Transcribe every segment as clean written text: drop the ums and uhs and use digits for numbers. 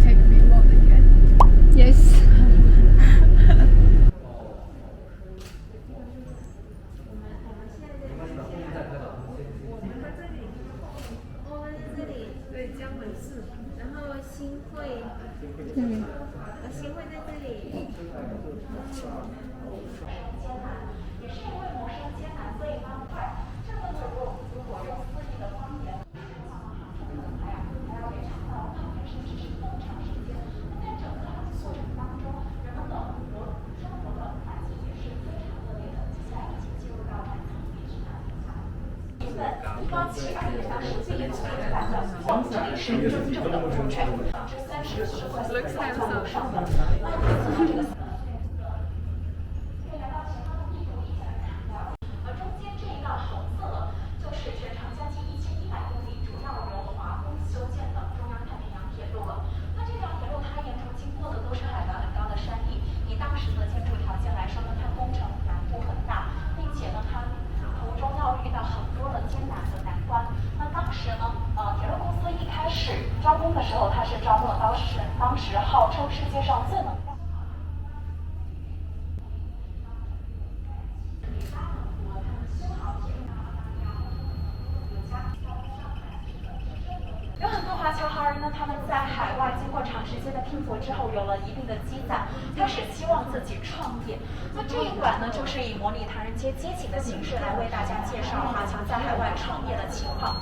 Take me more again. Yes. 对，江门市，然后新会，嗯。新会在这里。也是因为谋生艰难，所以方块这个土路，如果用私立的方言，还要给肠道抗原甚至是更长时间。那在整个航行过程当中，人们的生活的环境也是非常恶劣的。接下来一起进入到南仓地区的一份高起而言呢是最有美感的，我们这里是真正的古镇，30块钱在路上的。这个。中间这一道红色的，就是全长将近1100公里，主要由华工修建的中央太平洋铁路了。那这条铁路它沿途经过的都是海拔很高的山地，以当时的建筑条件来说呢，它工程难度很大，并且呢，它途中要遇到很多的艰难的难关。那当时呢，铁路公司一开始招工的时候，它是招募了当时号称世界上最能干。有很多华侨华人呢，他们在海外经过长时间的拼搏之后，有了一定的积攒，开始希望自己创业。那这一馆呢，就是以模拟唐人街街景的形式来为大家介绍华侨在海外创业的情况。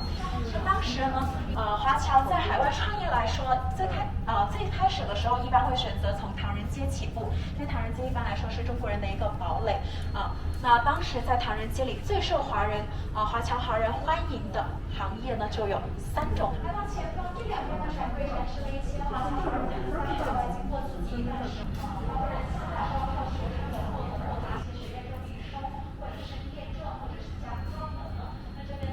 那当时呢，华侨在海外创业来说，最开始的时候，一般会选择从唐人街起步，因为唐人街一般来说是中国人的一个堡垒啊。那当时在唐人街里最受华侨华人欢迎的行业呢，就有3种。来到前方这两边呢，闪柜展示了一些华侨华人在海外经过自己的华人下海后靠学生的获得一些学业证书，或者是验证，或者是加装等等。那这边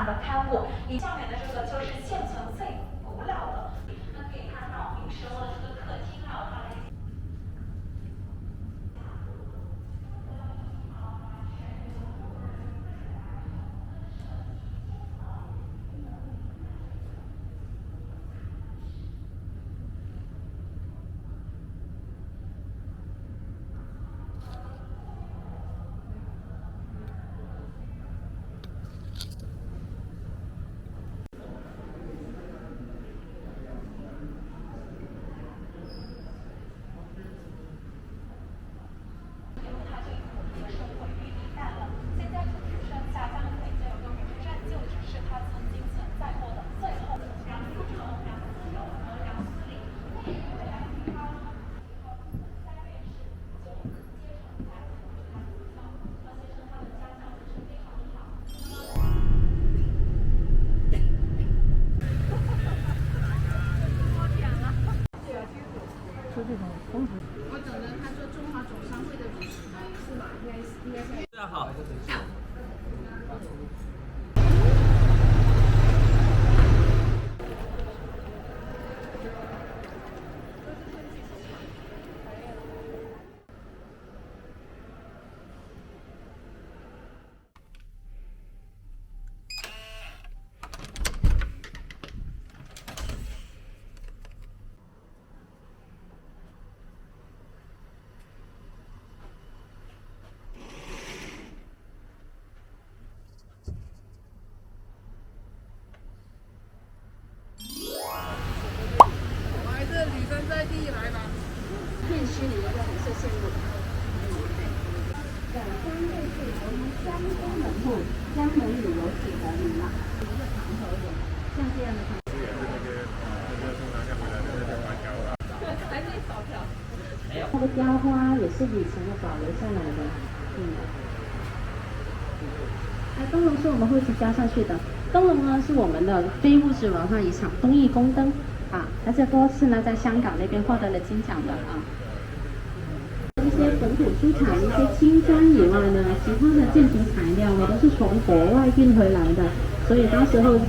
的刊物，以下面的这个就是现存最古老的，那可以看到明时候的这个客厅啊，它的。我等着他做中华总商会的主席是吧？大家好。片区里的红色线路。本江路是由江东门路江门旅游体得名了，一个长头人，像这样的。它的雕花也是以前的保留下来的。灯笼是我们会去加上去的。灯笼呢是我们的非物质文化遗产东义宫灯啊，而且多次呢在香港那边获得了金奖的啊。一些本土出产的一些青砖以外呢，其他的建筑材料呢都是从国外运回来的，所以当时候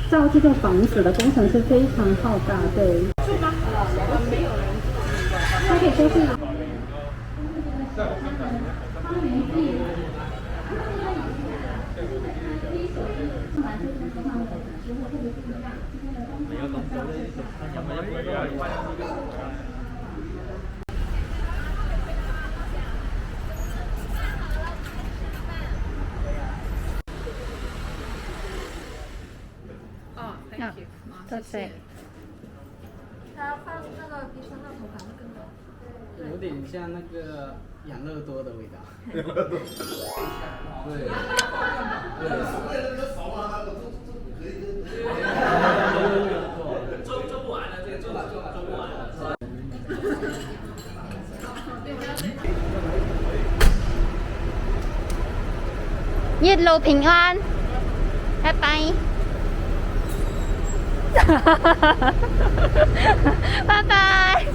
造这个房子的工程是非常浩大，对。住吗？没有人。它可以说是。Thank you， 对对。它放那个比酸辣头反而更好。有点像那个养乐多的味道。对。做不完了，这个做不完了。一路平安，拜拜。拜拜。